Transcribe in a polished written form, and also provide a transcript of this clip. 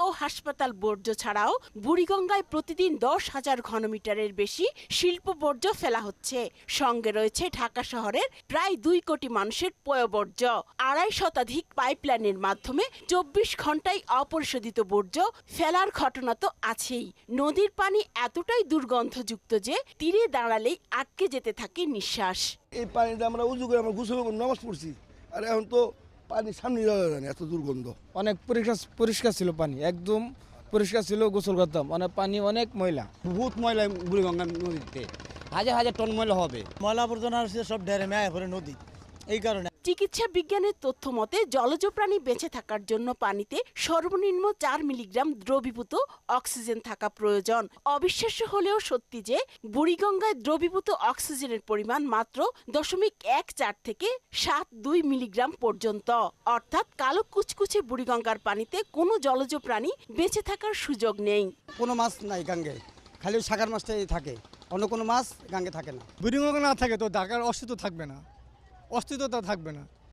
ও হাসপাতাল বর্জ্য ছাড়াও বুড়িগঙ্গায় প্রতিদিন 10,000 ঘনমিটারের বেশি শিল্প বর্জ্য ফেলা হচ্ছে। সঙ্গে রয়েছে ঢাকা শহরের প্রায় 2 কোটি মানুষের পয়ঃবর্জ্য। 2.5 শতাধিক পাইপলাইনের মাধ্যমে 24 ঘন্টায় অপরিশোধিত বর্জ্য ফেলার ঘটনা তো আছেই। নদীর পানি এতটাই দুর্গন্ধযুক্ত যে তীরে দাঁড়ালেই আটকে যেতে থাকে নিঃশ্বাস। এই পানিতে আমরা উজু করে আমরা গোসল করে নামাজ পড়ছি, আর এখন তো পানি সামনে যাওয়া যায় না, এত দুর্গন্ধ। অনেক পরিষ্কার ছিল পানি, একদম পরিষ্কার ছিল, গোসল করতাম। মানে পানি অনেক ময়লা, বহুত ময়লা বুড়িগঙ্গা নদীতে, হাজার হাজার টন ময়লা হবে। ময়লা আবর্জনা সব ড্যামে আয়া পড়ে নদী, এই কারণে। চিকিৎসা বিজ্ঞানের তথ্য মতে জলজ প্রাণী বেঁচে থাকার জন্য পানিতে সর্বনিম্ন 4 মিলিগ্রাম দ্রবীভূত অক্সিজেন থাকা প্রয়োজন। অবিশ্বাস্য হলেও সত্যি যে বুড়িগঙ্গায় দ্রবীভূত অক্সিজেনের পরিমাণ মাত্র 0.14 থেকে 7.2 মিলিগ্রাম পর্যন্ত। অর্থাৎ কালো কুচকুচে বুড়িগঙ্গার পানিতে কোনো জলজ প্রাণী বেঁচে থাকার সুযোগ নেই। কোনো মাছ নাই গাঙ্গে, খালি সাগর মাছটাই থাকে, অন্য কোনো মাছ গাঙ্গে থাকে না। বুড়িগঙ্গা না থাকে তো ঢাকার অস্তিত্ব থাকবে না, অস্তিত্বতা থাকবে না।